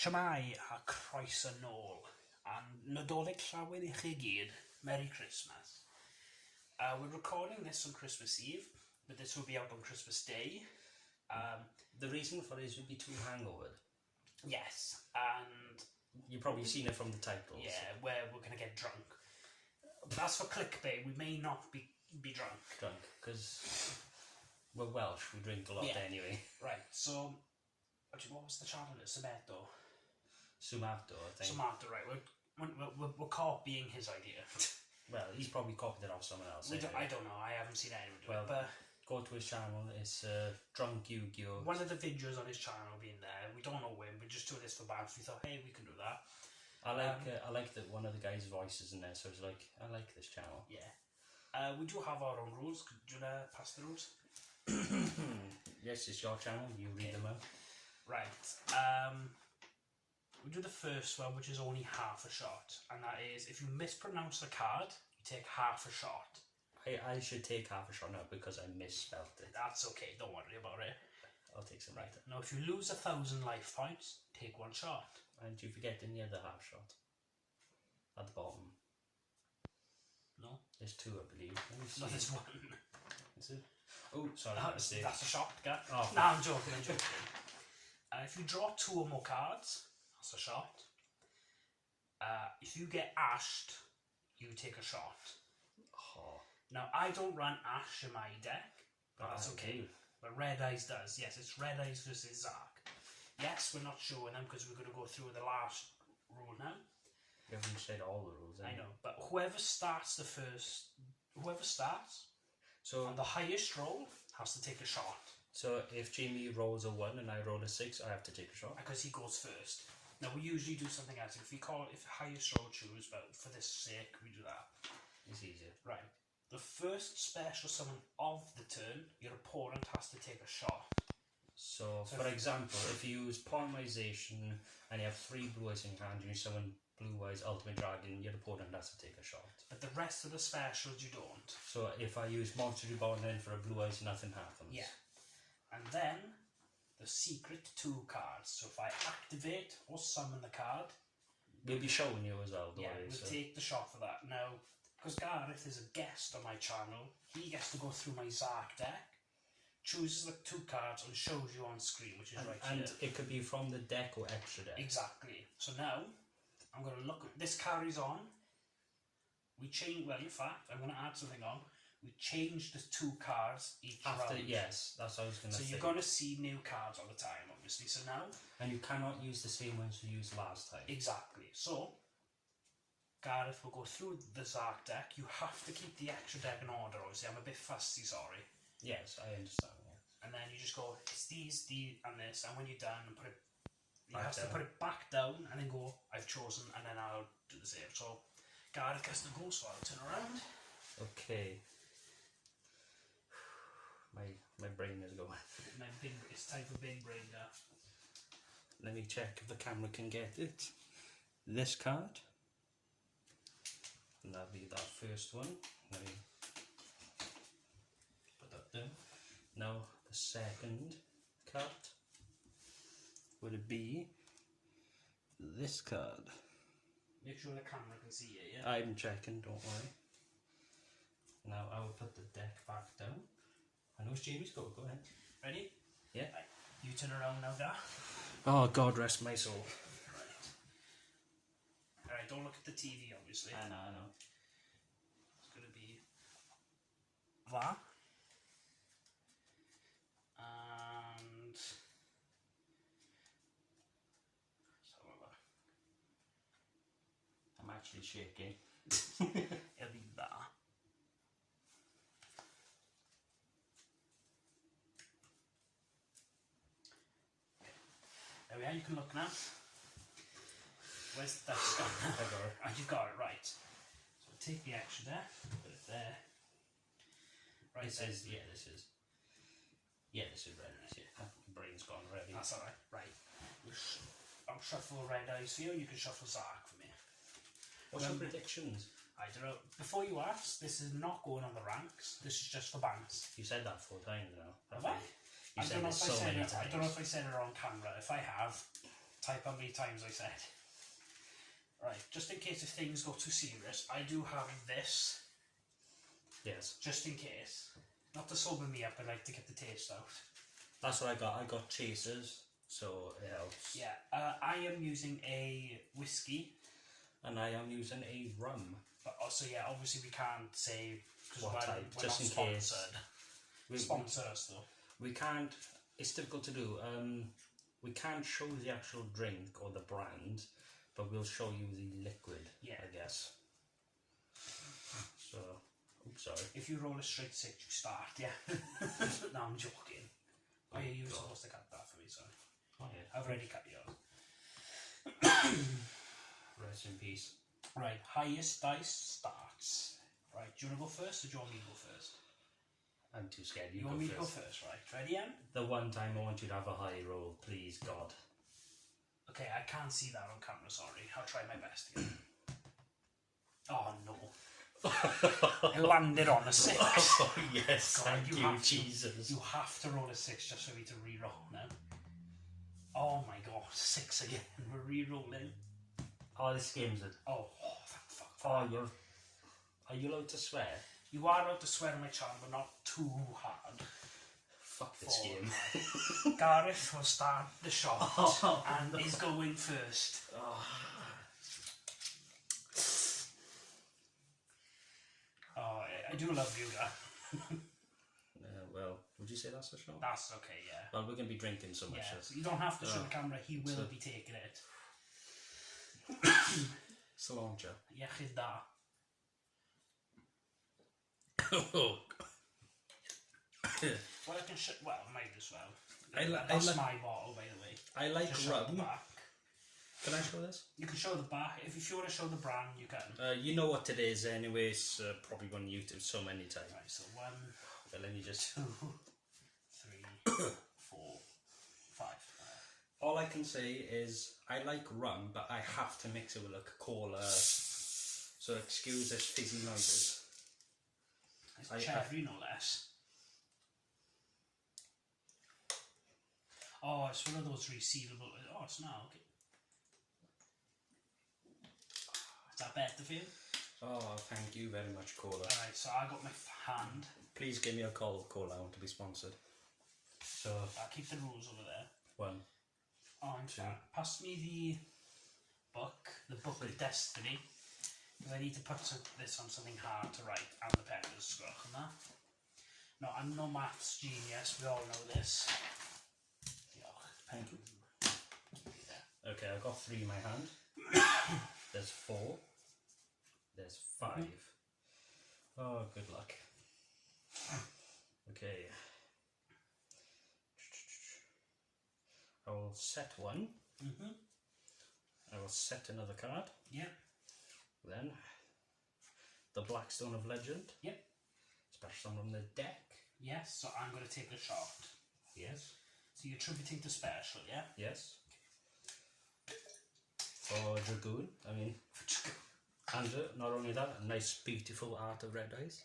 Shemai a croeso nôl, a Nadolig llawen I chi gyd, Merry Christmas. We're recording this on Christmas Eve, but this will be out on Christmas Day. The reason for it is we'd be too hangover. Yes, and You've probably seen it from the titles. yeah, where we're going to get drunk. But that's for clickbait, we may not be drunk. Drunk, because we're Welsh, we drink a lot anyway. Right, so, what was the channel? Sumato, I think. Sumato, right, we're copying his idea. Well, he's probably copied it off someone else. I don't know, I haven't seen anyone do it, but go to his channel, it's Drunk Yugioh. one of the videos on his channel will be in there. We don't know when, we just do this for bands. We thought, hey, we can do that. I like that one of the guys' voices in there, so it's like, I like this channel. Yeah. We do have our own rules. Could you pass the rules? Yes, it's your channel, you read them out. Right. We do the first one, which is only half a shot, and that is, if you mispronounce the card, you take half a shot. I should take half a shot now because I misspelled it. That's okay, don't worry about it. I'll take some Right. later. Now, if you lose 1,000 life points, take one shot. And you forget in the other half shot. At the bottom. No? There's two, I believe. Let me see. No, there's one. Is it? Oh, sorry, mistake. That's a shot, guy. Oh, No, I'm joking. If you draw 2 or more cards, that's a shot. If you get ashed, you take a shot. Oh. Now, I don't run ash in my deck, but that's okay. But Red Eyes does. Yes, it's Red Eyes versus Zark. Yes, we're not showing them because we're going to go through the last rule now. You haven't said all the rules, I know, but whoever starts so on the highest roll has to take a shot. So if Jamie rolls a 1 and I roll a 6, I have to take a shot? Because he goes first. Now, we usually do something else. If highest roll choose, but for this sake, we do that. It's easier. Right. The first special summon of the turn, your opponent has to take a shot. So for example, if you use Polymerization and you have 3 blue eyes in hand and you summon Blue Eyes Ultimate Dragon, your opponent has to take a shot. But the rest of the specials you don't. So if I use Monster Reborn then for a Blue Eyes, nothing happens. Yeah. And then, the secret 2 cards. So if I activate or summon the card, we'll be showing you as well, don't we'll take the shot for that. Now, because Gareth is a guest on my channel, he gets to go through my Zark deck, chooses the 2 cards and shows you on screen, which is right here. And it could be from the deck or extra deck. Exactly. So now, I'm going to look at this carries on. We change, well, in fact, I'm going to add something on. We change the 2 cards each round. Yes, that's what I was going to say. So you're going to see new cards all the time, obviously. So now... And you cannot use the same ones you used last time. Exactly. So, Gareth will go through the Zark deck. You have to keep the extra deck in order, obviously. I'm a bit fussy, sorry. Yes, I understand, yeah. And then you just go, it's these, and this, and when you're done, put it... You have to put it back down, and then go, I've chosen, and then I'll do the same. So, Gareth gets to go, so I'll turn around. Okay. My brain is going. It's time for big brain now. Let me check if the camera can get it. This card. And that'll be that first one. Let me put that down. Now the second card would be this card. Make sure the camera can see it, yeah? I'm checking, don't worry. Now I will put the deck back down. I know it's Jamie's go ahead. Ready? Yeah. Right. You turn around now, Gar. Oh, God rest my soul. Right. Alright, don't look at the TV, obviously. I know. It's going to be that. And... I'm actually shaking. It'll be that. There we are, you can look now. Where's that gone? I got it. Oh, you've got it, right. So take the extra there, put it there. Right, This is red. Yeah. My brain's gone already. That's alright. Right. I'll shuffle Red Eyes for you, and you can shuffle Zark for me. What's your predictions? I don't know. Before you ask, this is not going on the ranks. This is just for bands. You said that 4 times now. Have I? You I don't know if so I said many it. I don't know times. if I said it on camera. If I have, Type how many times I said. Right, just in case if things go too serious, I do have this. Yes. Just in case. Not to sober me up, I like to get the taste out. That's what I got. I got chasers, so it helps. Yeah, I am using a whiskey. And I am using a rum. But also, yeah, obviously we can't say... What type, we're just not in case. sponsored. Sponsor us though. We can't... It's difficult to do. We can't show the actual drink or the brand, but we'll show you the liquid, Yeah. I guess. So... Oops, sorry. If you roll a straight 6, you start, yeah. No, I'm joking. Oh, yeah, you were supposed to cut that for me, sorry. Oh, yeah. I've already cut yours. Rest in peace. Right, highest dice starts. Right, do you want to go first or do you want me to go first? I'm too scared. You want me to go first, right? Ready, Em? The one time I want you to have a high roll, please, God. Okay, I can't see that on camera, sorry. I'll try my best again. Oh, no. It landed on a 6. Oh, yes, God, thank you, Jesus. You have to roll a 6 just for me to re-roll now. Oh my God, 6 again. We're re-rolling. Oh, this game's a... Oh, thank fuck. Oh, you're... Are you allowed to swear? You are allowed to swear on my channel, but not too hard. Fuck this game. Gareth will start the shot and he's going first. Oh, I do love you, guys. Well, would you say that's a shot? That's okay, yeah. Well, we're going to be drinking so much. Yeah, so you don't have to show the camera, he will so- be taking it. Cilantro. Iechyd da. Oh. Well, I can well, I might as well. I That's like- my bottle, by the way. I like Just show the rum. back. Can I show this? You can show the back. If you want to show the brand, you can. You know what it is anyways, probably on YouTube so many times. Right, so 1, But let me just... 2, 3, 4, 5. All I can say is I like rum, but I have to mix it with a Coca-Cola. So excuse this fizzy noises. It's cherry, no less. Oh, it's one of those resealable. Oh, it's not okay. Is that better for you? Oh, thank you very much, Cola. Alright, so I got my hand. Please give me a call of Cola. I want to be sponsored. So, I'll keep the rules over there. 1. Oh, I'm sorry. Pass me the book of destiny. Because I need to put this on something hard to write and the pen is scruff and that. No, I'm no maths genius, we all know this. Thank you. Okay, I've got 3 in my hand. There's 4. There's 5. Oh, good luck. Okay. I will set one. I will set another card. Yeah. Then, the Blackstone of Legend. Yep. Special summon from the deck. Yes, so I'm going to take a shot. Yes. So you're attributing to special, yeah? Yes. For Dragoon, I mean, and not only that, a nice beautiful art of red eyes.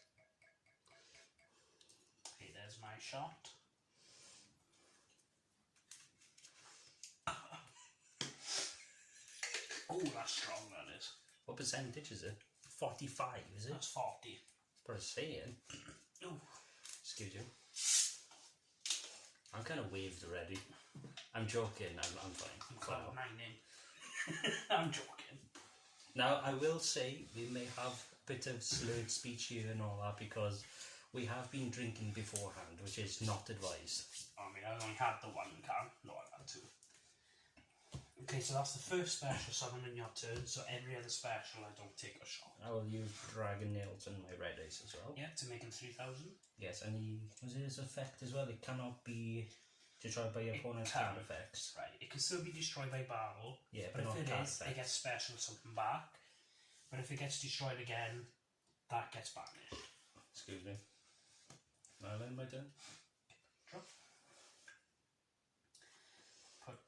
Okay, there's my shot. Oh, that's strong, that is. What percentage is it? 45, is it? That's 40. That's what I'm saying. Oh. Excuse you. I'm kind of waved already. I'm joking, I'm fine. I'm cloud 9 in. I'm joking. Now, I will say we may have a bit of slurred speech here and all that because we have been drinking beforehand, which is not advised. I mean, I only had the 1 can. No, I had 2. Okay, so that's the first special summon in your turn, so every other special I don't take a shot. I will use Dragon Nails and my red eyes as well. Yeah, to make him 3,000. Yes, and was it his effect as well? It cannot be destroyed by your opponent's card effects. Right, it can still be destroyed by battle. Yeah, but not if it card is, effects. it gets special something back. But if it gets destroyed again, that gets banished. Excuse me. Now then, my turn. Drop. Put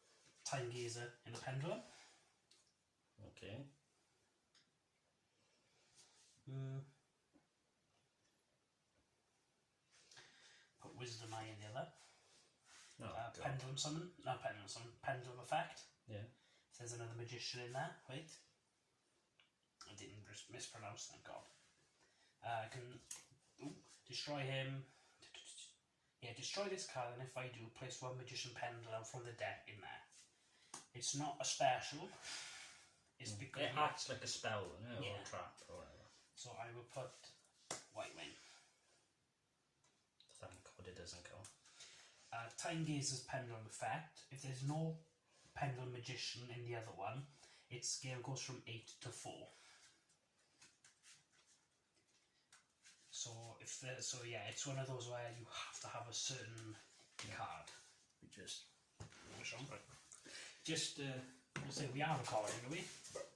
Time Gazer in the pendulum. Okay. Put Wisdom Eye in the other. Oh, God. Pendulum summon. Not pendulum summon. Pendulum effect. Yeah. There's another magician in there. Wait. I didn't mispronounce, thank God. I can destroy him. Yeah, destroy this card, and if I do, place one magician pendulum from the deck in there. It's not a special. It's because it acts like a spell, or Yeah. a trap, or whatever. So I will put White Wing. Thank God it doesn't go. Time Gazer's pendulum effect. If there's no pendulum magician in the other one, its scale goes from 8 to 4. So yeah, it's one of those where you have to have a certain card. Which one? We'll say we are recording, are we?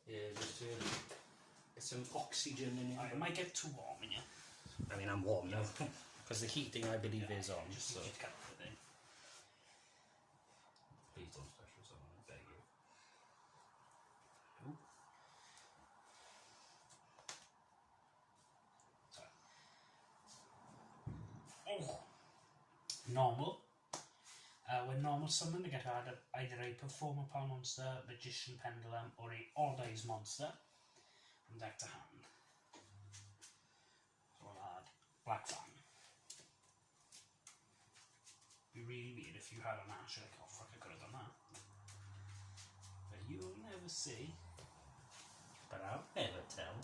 Yeah, just to get some oxygen in it. It might get too warm in here. I mean, I'm warm now because the heating, I believe, is on. Just So need to cut it in. please don't special someone, I beg you. Ooh. Sorry. Oh. Normal. When normal summon, they get added either a performer power monster, magician pendulum, or a all dies monster from deck to hand. So I'll add Black Fang. It'd be really weird if you had an Ash, like, oh fuck, I could have done that. But you'll never see. But I'll never tell.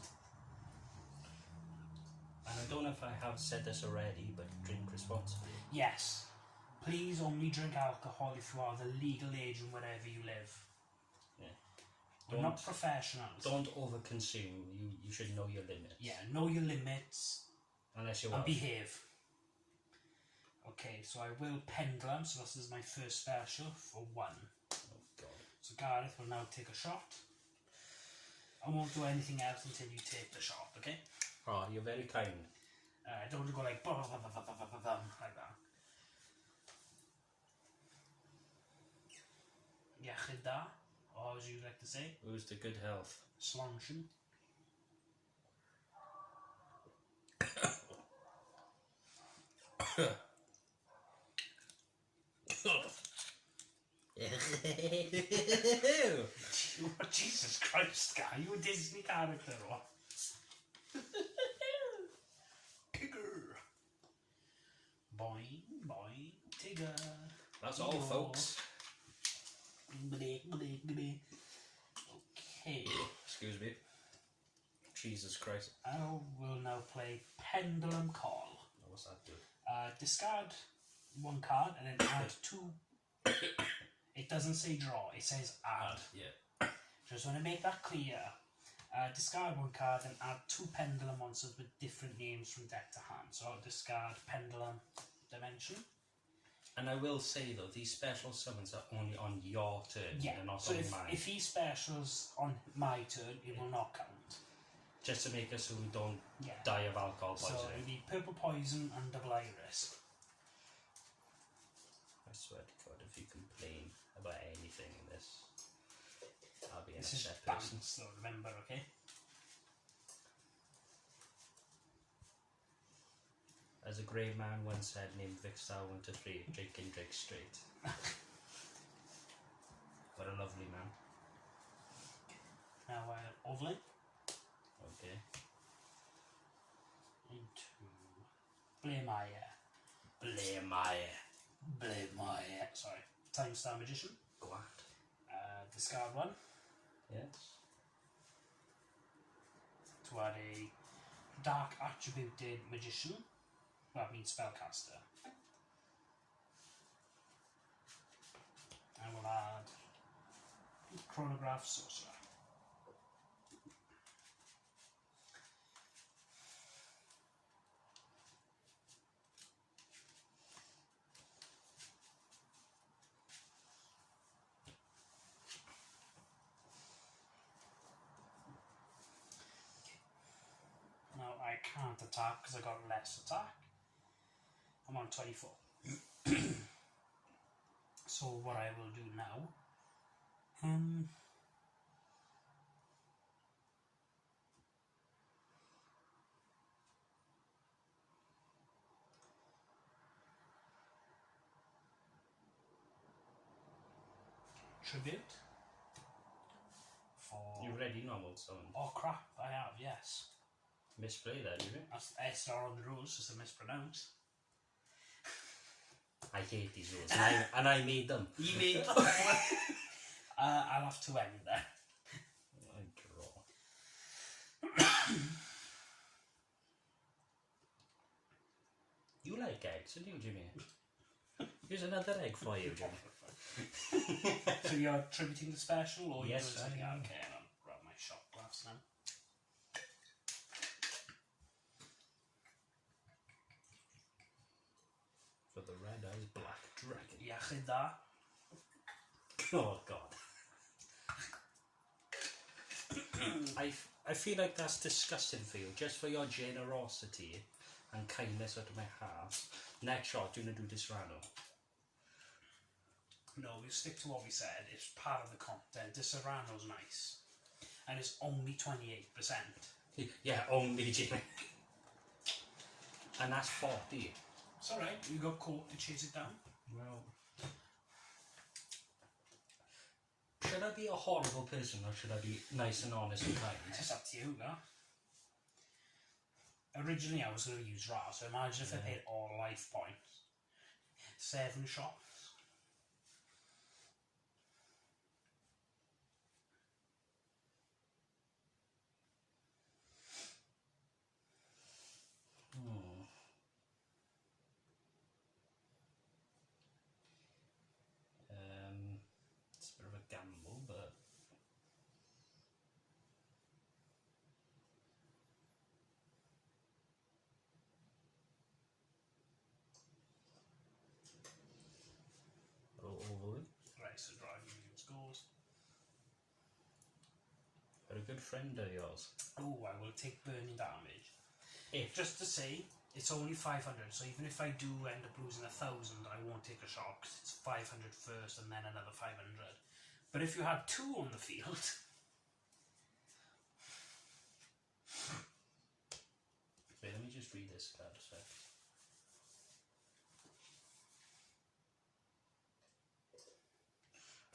And I don't know if I have said this already, but drink responsibly. Yes. Please only drink alcohol if you are the legal age and wherever you live. Yeah. We're not professionals. Don't overconsume. You should know your limits. Yeah, know your limits. Unless you And want. behave. Okay, so I will pendulum, so this is my first special for 1. Oh God. So Gareth will now take a shot. I won't do anything else until you take the shot, okay? Oh, you're very kind. Don't go like bum, bum, bum, bum, bum, bum, bum, like that. Yachida, or as you like to say, Who's the good health? Slanchen. Jesus Christ, guy, you a Disney character or what? Tigger. Boing, boing, Tigger. That's all, folks. Okay. Excuse me. Jesus Christ. I will now play Pendulum Call. What's that do? Discard 1 card and then add 2. It doesn't say draw, it says add. Yeah. Just want to make that clear. Discard 1 card and add 2 pendulum monsters with different names from deck to hand. So I'll discard Pendulum Dimension. And I will say though, these special summons are only on your turn. Yeah, They're not so on if mine. he specials on my turn, it will not count. Just to make us so we don't Yeah. die of alcohol So poisoning. it'll be Purple Poison and Double Iris. I swear to God, if you complain about anything in this, I'll be an This is upset person. balanced though, remember, okay? As a grey man once said, named Vic Star 1 to 3, Drake and Drake straight. What a lovely man. Now overlay Okay. into Blamire. Sorry. Time Star Magician. Go on. Discard 1 Yes. to add a Dark Attributed Magician. That means Spellcaster. I will add Chronograph Sorcerer. Now I can't attack because I got less attack. I'm on 24. So what I will do now, tribute. already normal sound. Oh crap, I have, yes. Misplay that, you know? It's not on the rules, it's a mispronounce. I hate these rules, and I made them. You made I'll have to end there. I draw. You like eggs, don't you, Jimmy? Here's another egg for you, Jimmy. So you're attributing the special, or Yes, you're doing something? I am. Okay, I'll grab my shot glass now. For the red eyes black dragon. Iechyd da. Oh God. I feel like that's disgusting for you, just for your generosity and kindness out of my heart. Next shot, you're gonna do this Rano. No, we'll stick to what we said. It's part of the content. The Serrano's nice. And it's only 28%. Yeah, only Jimmy. And that's 40. It's alright, you got caught to chase it down. Well, should I be a horrible person or should I be nice and honest and kind? It's up to you, though. Originally I was going to use Ra, so imagine if I paid all life points. 7 shots. It's a bit of a gamble, but overly. Right, so driving scores. They're a good friend of yours. Oh, I will take burning damage. If Just to say, it's only 500, so even if I do end up losing 1,000, I won't take a shot, 'cause it's 500 first and then another 500. But if you had 2 on the field... Wait, let me just read this card a sec.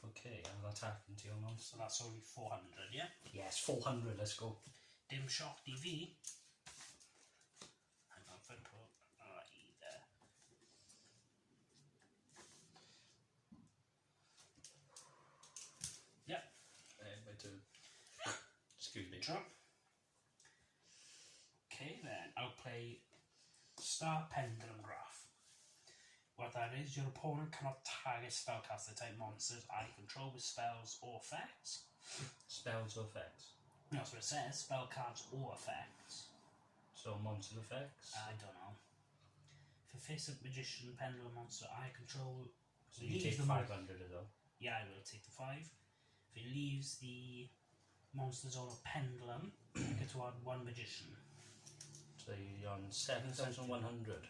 Okay, I'll attack into your monster. So that's only 400, yeah? Yes, 400, let's go. Dim shot DV. Hang on, if I put right there. Yep. My turn. Excuse me. Draw. Okay, then I'll play Star Pendulum Graph. What that is, your opponent cannot target spellcaster type monsters I control with spells or effects. Spells or effects? That's what it says, spell cards or effects. So monster effects? I don't know. If a face-up magician pendulum monster I control... So you take 500 as well? Yeah, I will take the 5. If it leaves the monster's own pendulum, I get to add 1 magician. So you're on 7,100.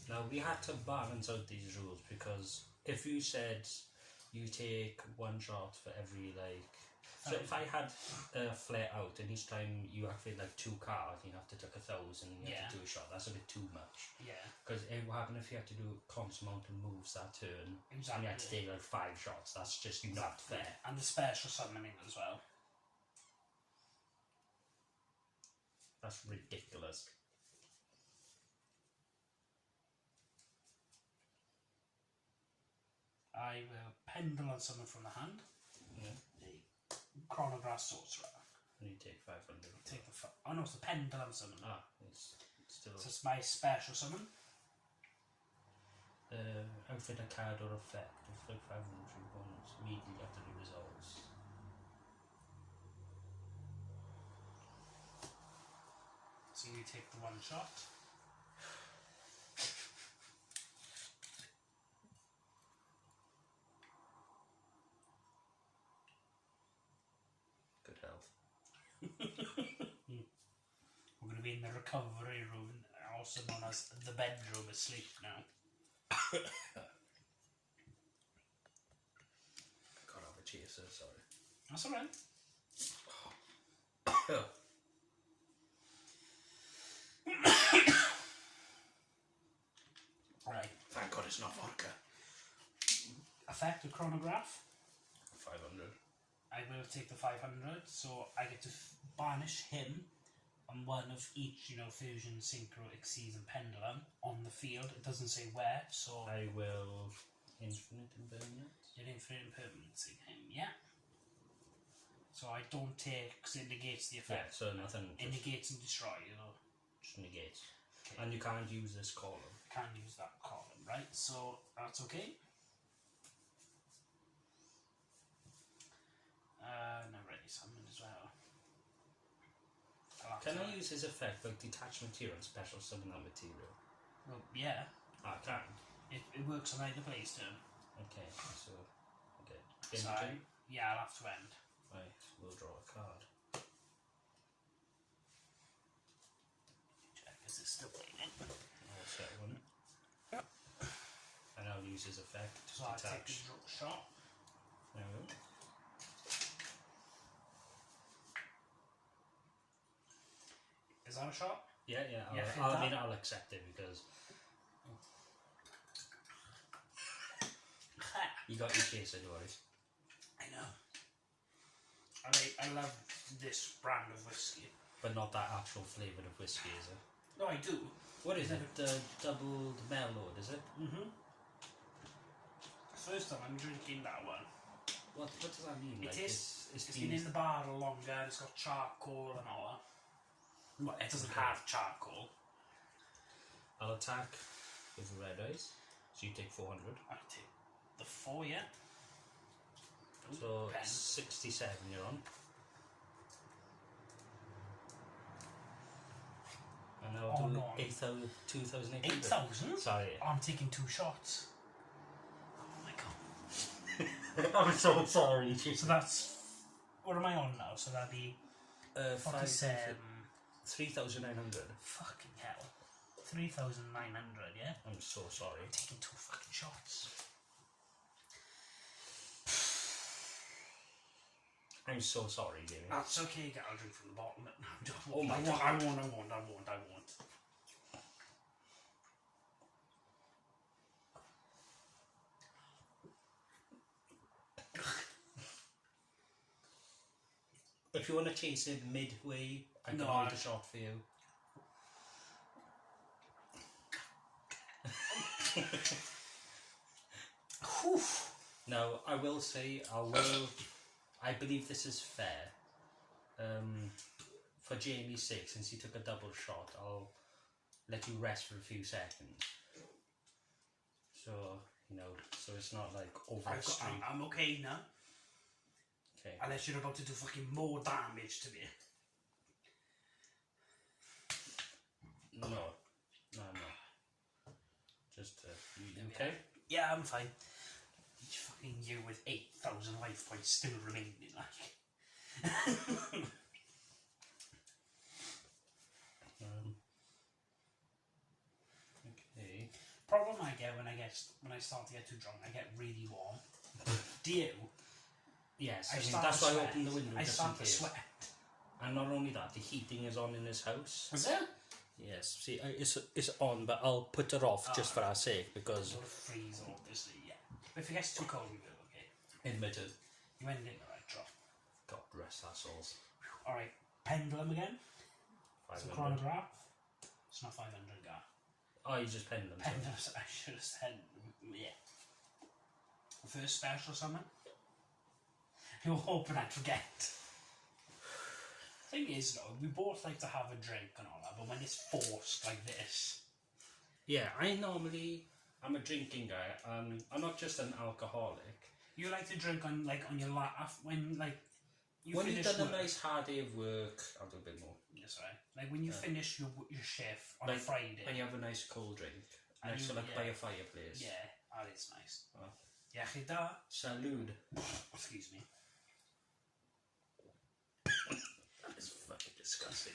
Now we had to balance out these rules because if you said you take 1 shot for every so if I had flare out and each time you activate like 2 cards you have to take 1,000 and you have to do a shot, that's a bit too much. Yeah. Because it would happen if you had to do a constant amount of moves that turn and you had to take like 5 shots, that's just not fair. And the special summoning as well. That's ridiculous. I will pendulum summon from the hand. Yeah. The chronograph sorcerer. And you take 500. Take the oh no, it's the pendulum summon. Ah, it's still. So it's my special summon. Outfit a card or effect. It's like 500 bonus immediately after the results. So you take the 1 shot. Good health. We're going to be in the recovery room, also known as the bedroom asleep now. Got off a chaser, sorry. That's alright. Right. Thank God it's not vodka. Effect of chronograph. 500. I will take the 500, so I get to banish him on one of each, fusion, synchro, exceeds, and pendulum on the field. It doesn't say where, so I will infinite impermanence. you're infinite impermanency him, yeah. So I don't take, because it negates the Yeah, effect. so nothing. It negates and destroys, Just negates. Okay. And you can't use this column. Can't use that column, right? So that's okay. Now ready summon as well. Can I use his effect like detach material and special summon that material? Well, yeah. I can. It works on either place turn. Okay, so So yeah, I'll have to end. Right, we'll draw a card. Check, is it still waiting? I'll set one. Yep. And I'll use his effect. So I take the shot. There we go. Is that a shot? Yeah, I'll accept it because you got your chaser, Doris. I know. I love this brand of whiskey. But not that actual flavour of whiskey, is it? No, I do. What is it? The doubled Mellow, is it? Mm-hmm. First time I'm drinking that one. What does that mean? It's been in the barrel longer, it's got charcoal and all that. Well, it doesn't have charcoal. I'll attack with the red eyes. So you take 400. I take the 4, yeah. Ooh, So pen. 67 you're on. And I'll do 8,000, 2,800. 8,000? Sorry. I'm taking 2 shots. Oh my god. I'm so sorry. So that's... What am I on now? So that'd be... 47... 3,900. Fucking hell. 3,900, yeah? I'm so sorry. I'm taking 2 fucking shots. I'm so sorry, Jamie. That's okay, I'll drink from the bottom. Oh my God. I won't. If you want to chase it midway, I can hold a shot for you. Now, I will say, I believe this is fair. For Jamie's sake, since he took a double shot, I'll let you rest for a few seconds. So, so it's not like over extreme. I'm okay now. Okay. Unless you're about to do fucking more damage to me. No. Just, you okay? Yeah, I'm fine. Each fucking you with 8,000 life points still remaining, like. Okay. Problem I get when I start to get too drunk, I get really warm. Do you? Yes, that's why I opened the window. I start to sweat. And not only that, the heating is on in his house. Is it? Yes. See, it's on, but I'll put it off just for our sake because. It'll freeze, obviously. Yeah. If it gets too cold, we will. Okay. Admitted. You ended in the right drop. God rest our souls. All right. Pendulum again. 500. It's a chronograph. It's not 500, guy. Oh, you just pendulum. Pendulum. I should have said, yeah. First special summon. You were hoping I'd forget. Thing is, though, we both like to have a drink and all that, but when it's forced like this. Yeah, I'm a drinking guy. I'm not just an alcoholic. You like to drink on your laugh when you when finish you've done work. a nice hard day of work, I'll do a bit more. That's right. Like when you finish your shift on a like Friday. when you have a nice cold drink. Next to by a fireplace. Yeah, that is nice. Oh. Yachida. Salud. Excuse me. That is fucking disgusting.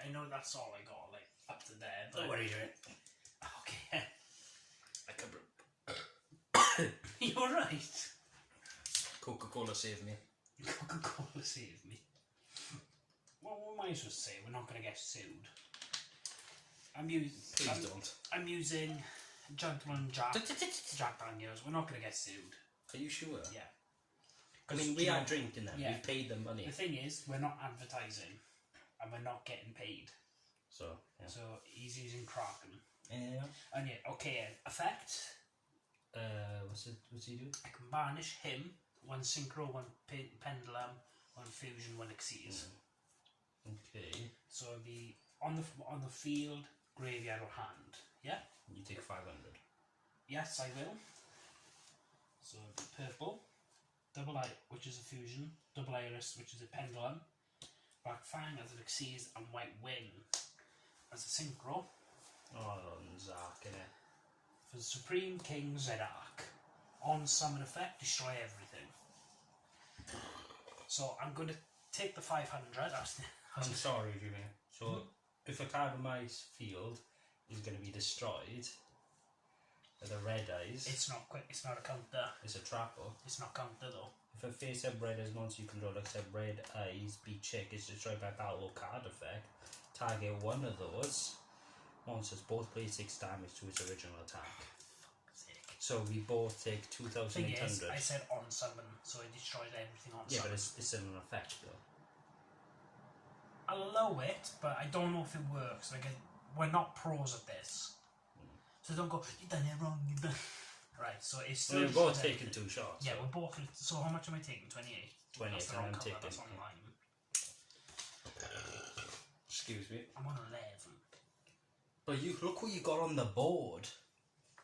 I know that's all I got, like up to there. But Don't worry, doing. Okay. I could. You're right. Coca-Cola saved me. Coca-Cola saved me. Well, we might as well say we're not going to get sued. Please don't. I'm using Gentleman Jack Daniels, we're not going to get sued. Are you sure? Yeah. I mean, we are drinking them. Yeah. We paid them money. The thing is, we're not advertising, and we're not getting paid. So, yeah. So he's using Kraken. Yeah. And yeah, okay, effect. What's he do? I can banish him, one synchro, one pendulum, one fusion, one exceeds. Okay. So it'll be on the field, graveyard or hand. Yeah? You take 500. Yes, I will. So it'll be purple, double eye, which is a fusion, double iris, which is a pendulum, black fang as an exceeds, and white wing as a synchro. Oh, Zark, innit? For the Supreme King Zedark. On summon effect, destroy everything. So I'm going to take the 500. I'm sorry, Jimmy. So, if a card in my field is going to be destroyed with the red eyes... It's not quick, it's not a counter. It's a trapper. It's not counter though. If a face-up red eyes monster you control except red eyes be check is destroyed by battle or card effect, target one of those monsters both play 6 damage to its original attack. So we both take 2,800. Thing is, I said on summon, so it destroys everything on summon. Yeah, but it's still an effect though. I'll allow it, but I don't know if it works. Like, we're not pros at this. So don't go, you done it wrong, you done. Right, so it's still. We're both taking 2 shots. Yeah, we're both. So how much am I taking? 28. 28, that's the and wrong I'm colour, taking. that's online. Excuse me. I'm on 11. But you look what you got on the board.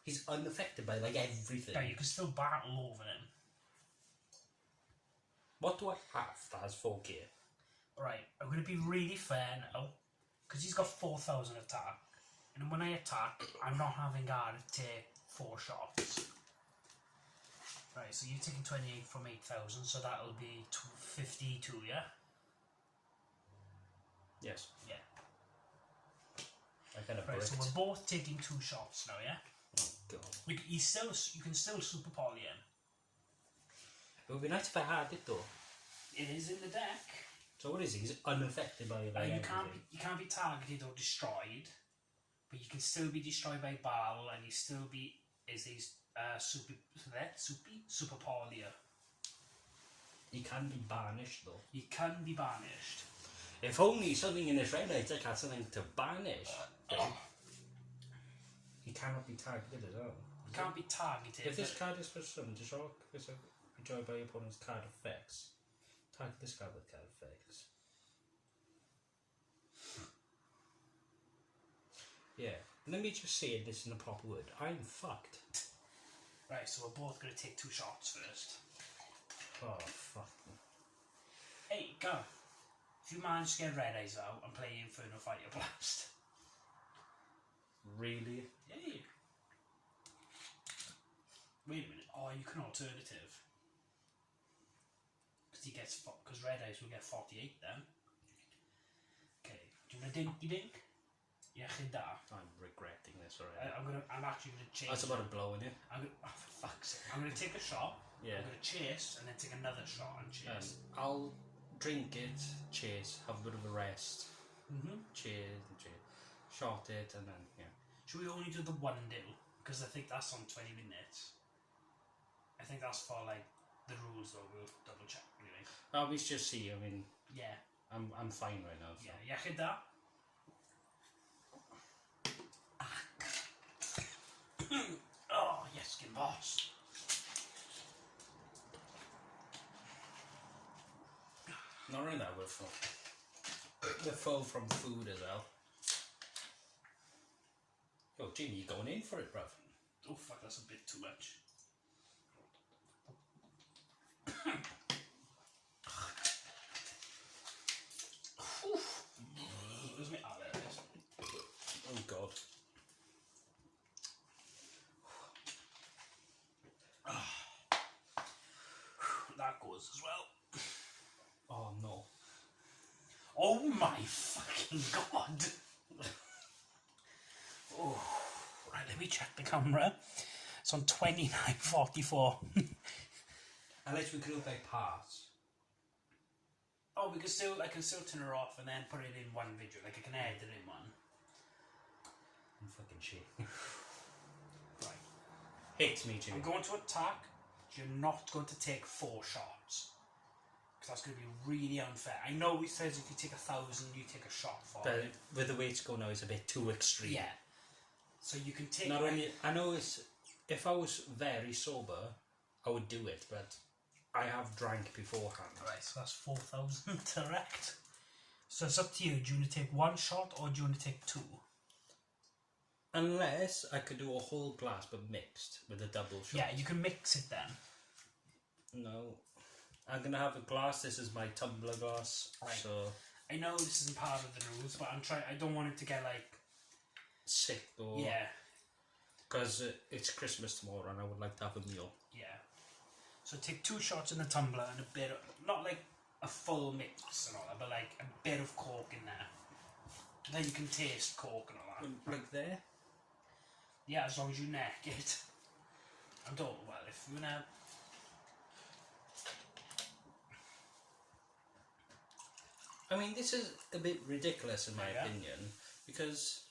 He's unaffected by like everything. Yeah, you can still battle over him. What do I have that has 4k? Right, I'm going to be really fair now, because he's got 4,000 attack, and when I attack, I'm not having guard take 4 shots. Right, so you're taking 28 from 8,000, so that'll be 52, yeah? Yes. Yeah. I kind of Right, bricked. so we're both taking 2 shots now, yeah? Oh god. You can still super poly him. It would be nice if I had it though. It is in the deck. So what is he? He's unaffected by like everything. You can't be targeted or destroyed, but you can still be destroyed by battle, and you still be super polia. He can be banished though. You can be banished. If only something in this red light deck had something to banish. He cannot be targeted as well. You can't be targeted. If this card is for some to shock, it's enjoyed by your opponent's card effects. Target this card with card effects. Yeah, let me just say this in a proper word. I'm fucked. Right, so we're both going to take 2 shots first. Oh, fuck. Hey, go. If you manage to get red eyes out and play Inferno Fire Blast. Really? Yeah. Wait a minute. Oh, you can alternative. Because red eyes will get 48 then. Okay. Do you want a dinky dink? Yeah, I'm regretting this already. I'm actually gonna chase. That's about a blow in it. I'm gonna, oh, for fuck's sake. I'm gonna take a shot. Yeah. I'm gonna chase and then take another shot and chase. I'll drink it, chase, have a bit of a rest, chase, shot it, and then yeah. Should we only do the 1 deal? Because I think that's on 20 minutes. I think that's for like the rules though. We'll double check anyway. We just see. I mean, yeah. I'm fine right now. So. Yeah, that. Oh, yes, skin boss. Not only that, we're full. We're full from food as well. Yo, Jimmy, you going in for it, bruv? Oh, fuck, that's a bit too much. Where's my... Oh, there it is. Oh, God. That goes as well. Oh, no. Oh my fucking god! Oh, right, let me check the camera. It's on 29:44. Unless we could look like parts. Oh, I can still turn her off and then put it in one video. Like I can edit it in one. I'm fucking shit. Hit me, Jimmy. I'm going to attack. You're not going to take 4 shots. Because that's going to be really unfair. I know it says if you take 1,000, you take a shot for But it. with the way it's going now, it's a bit too extreme. Yeah. So you can take... Not only... I know it's... If I was very sober, I would do it, but I have drank beforehand. Right, so that's 4,000 direct. So it's up to you. Do you want to take 1 shot or do you want to take 2? Unless I could do a whole glass but mixed with a double shot. Yeah, you can mix it then. No. I'm going to have a glass. This is my tumbler glass. Right. So... I know this isn't part of the rules, but I don't want it to get like... sick or... Yeah. Because it's Christmas tomorrow and I would like to have a meal. Yeah. So take 2 shots in the tumbler and a bit of... Not like a full mix and all that, but like a bit of Coke in there. Then you can taste Coke and all that. Like there? Yeah, as long as you neck it. I don't... Well, if you're gonna... I mean, this is a bit ridiculous in my Yeah. opinion, because,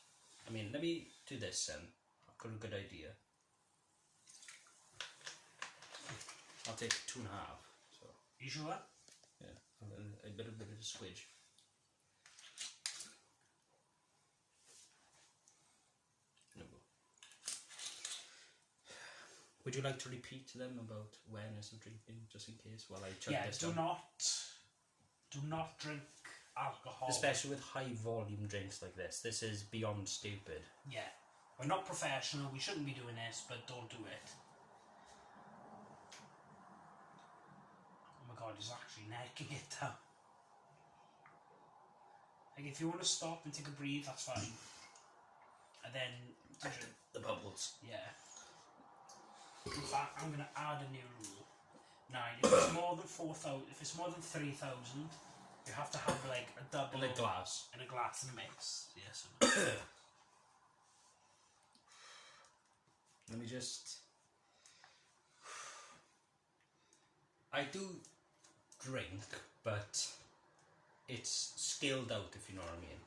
I mean, let me do this then. I've got a good idea. I'll take 2.5. So You sure? yeah, a bit of a swidge. No. Would you like to repeat to them about awareness of drinking, just in case, while I chug Yeah, this do down? not drink alcohol. Especially with high volume drinks like this. This is beyond stupid. Yeah. We're not professional, we shouldn't be doing this, but don't do it. Oh my god, he's actually necking it down. Like, if you want to stop and take a breathe, that's fine. And then... The bubbles. Yeah. In fact, I'm going to add a new rule. Now, if it's more than 4,000, if it's more than 3,000, you have to have like a double... In a glass. In a glass and mix. Yes. Let me just... I do drink, but it's scaled out, if you know what I mean.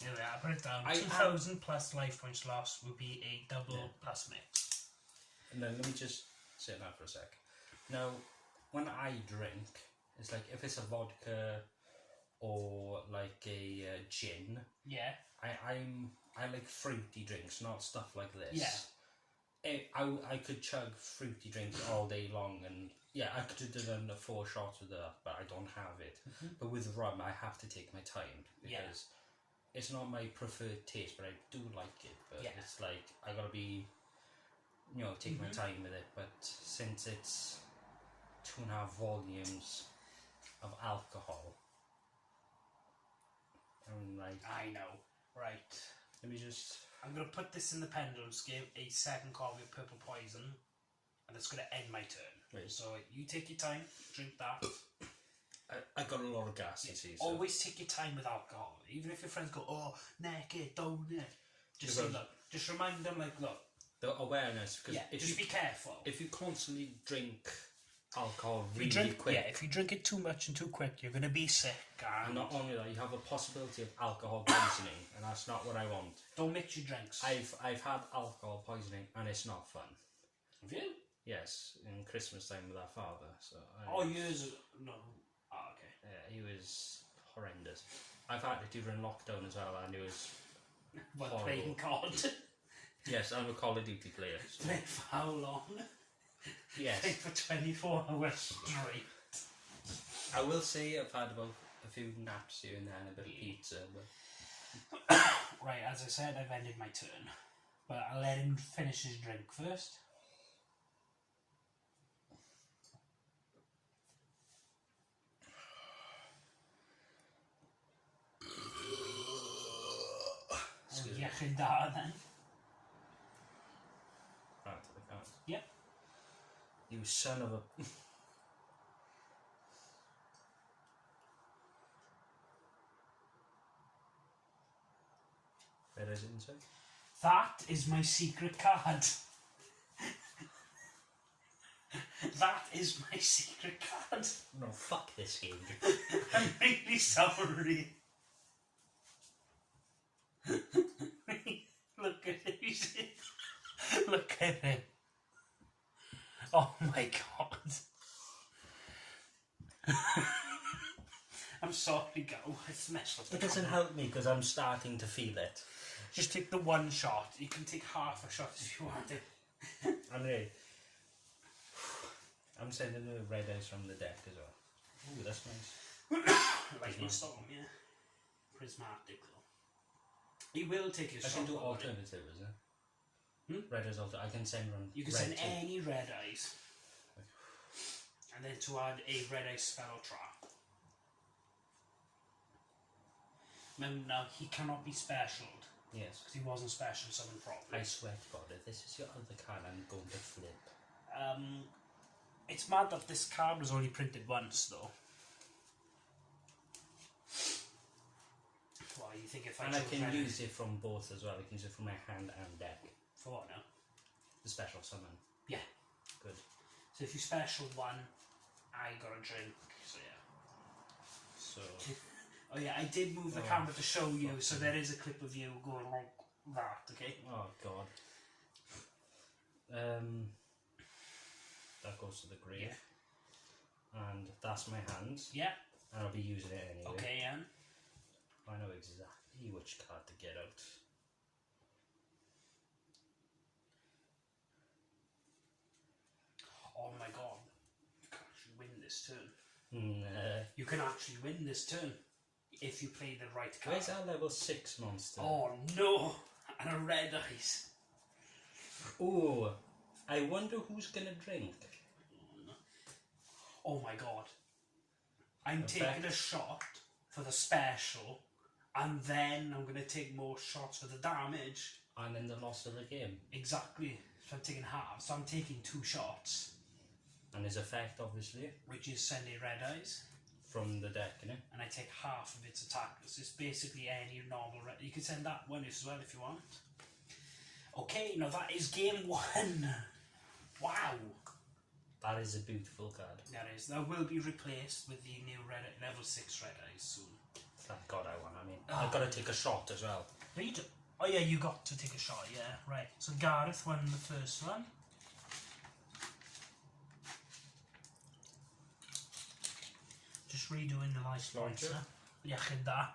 Here we are, put it down. I 2,000 plus life points lost would be a double plus mix. And then let me just say that for a sec. Now, when I drink, it's like if it's a vodka or like a gin, Yeah. I like fruity drinks, not stuff like this. Yeah. I could chug fruity drinks all day long, and yeah, I could have done 4 shots with that, but I don't have it. But with rum, I have to take my time because it's not my preferred taste, but I do like it. But it's like I gotta be, you know, take my time with it. But since it's 2.5 volumes of alcohol, I'm like, I know. Right. let me just. I'm going to put this in the pendulum scale, a second copy of purple poison, and it's going to end my turn. Right. So you take your time, drink that. I got a lot of gas, you see. So. Always take your time with alcohol. Even if your friends go, oh, neck it, don't it. Just say, look, just remind them, like, look. The awareness, because just be careful. If you constantly drink alcohol really quick, yeah, if you drink it too much and too quick, you're going to be sick. and not only that, you have a possibility of alcohol poisoning, and that's not what I want. Don't mix your drinks. I've had alcohol poisoning, and it's not fun. Have you? Yes, in Christmas time with our father. So. Years. No. Oh, okay. Yeah, he was horrendous. I've had it during lockdown as well, and it was. Well, horrible. playing COD. Yes, I'm a Call of Duty player. So. Play for how long? Yes. Play for 24 hours straight. I will say I've had about a few naps here and there and a bit of pizza, but... Right, as I said, I've ended my turn. But I'll let him finish his drink first. Excuse me. Iechyd da then. Right, I can't. Yep. You son of a... Where I didn't say? That is my secret card. That is my secret card. No, fuck this game. I'm really sorry. Look at it. Look at it. Oh my god. I'm sorry, go. It's messed up. It doesn't help me because I'm starting to feel it. Just take the one shot. You can take half a shot if you want it. I'm ready. I'm sending the red eyes from the deck as well. Ooh, that's nice. Lightning storm, yeah. Prismatic though. He will take his I shot. can do alternative, is it? Red eyes alter. I can send one. You can red send too. any red eyes. And then to add a red eye spell or trap. Remember now, he cannot be specialed. Yes. Because he wasn't special summoned properly. I swear to God, if this is your other card, I'm going to flip. It's mad that this card was only printed once though. Well, you think if I And I chose can red use it from both as well. I can use it from my hand and deck. For what now? The special summon. Yeah. Good. So if you special one, I got a drink. So yeah. So. Oh yeah, I did move the camera to show you, so there is a clip of you going like that, okay? Oh God. That goes to the grave. Yeah. And that's my hand. Yeah. And I'll be using it anyway. Okay, Ian. I know exactly which card to get out. Oh my god. You can actually win this turn. Nah. You can actually win this turn if you play the right card. Where's our level 6 monster? Oh no! And a red eyes. Oh, I wonder who's gonna drink. Oh my god. I'm Effect. taking a shot for the special, and then I'm going to take more shots for the damage. And then the loss of the game. Exactly. So I'm taking half. So I'm taking 2 shots. And his effect, obviously. Which is sending red eyes. From the deck, innit? And I take half of its attack. So it's basically any normal red. You can send that one as well if you want. Okay, now that is game 1. Wow. That is a beautiful card. That is. That will be replaced with the new level 6 red eyes soon. Thank God I won. I mean, I've got to take a shot as well. No, you do. Oh yeah, you got to take a shot, yeah, right. So Gareth won the first one. Just redoing the light Launcher. Iechyd da.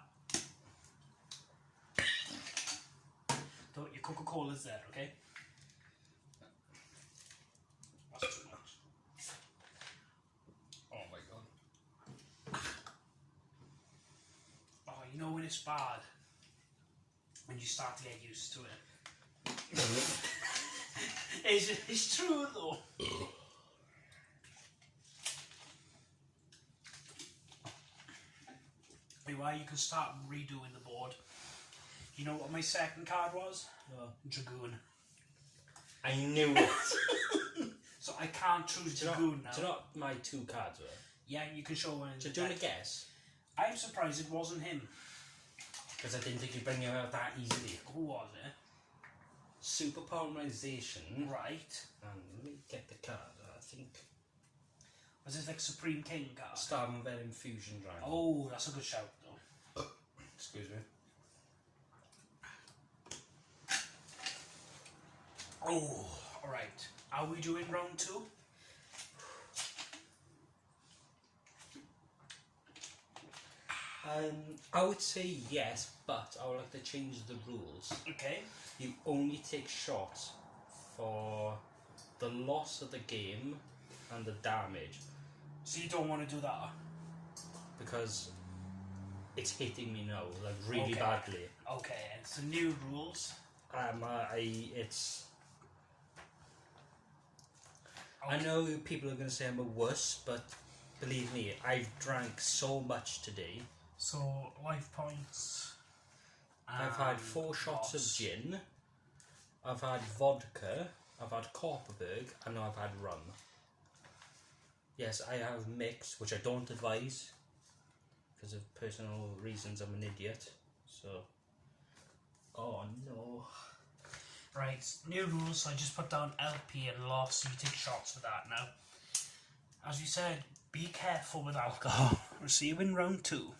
Your Coca-Cola's there, okay? That's too much. Oh my God. Oh, you know when it's bad? When you start to get used to it. It's true though. Why you can start redoing the board. You know what my second card was? Dragoon. I knew it. So I can't choose Do you Dragoon now. Do you know what my 2 cards were? Yeah, you can show one in So the do you want deck. to guess? I'm surprised it wasn't him. Because I didn't think you'd bring it out that easily. Who was it? Super polymerization. Right. And let me get the card. I think Was it like Supreme King card? Starman Infusion Dragon. Oh, that's a good shout though. Excuse me. Oh, alright. Are we doing round 2? I would say yes, but I would like to change the rules. Okay. You only take shots for the loss of the game and the damage, So you don't want to do that? because it's hitting me now, like really Okay. badly. Okay, it's the new rules. I know people are going to say I'm a wuss, but believe me, I've drank so much today. So, life points. I've had 4 shots of gin, I've had vodka, I've had Copperberg, and now I've had rum. Yes, I have mixed, which I don't advise, because of personal reasons. I'm an idiot, so... Oh no. Right, new rules, so I just put down LP and loss, so you take shots for that now. As you said, be careful with alcohol. We'll see you in round 2.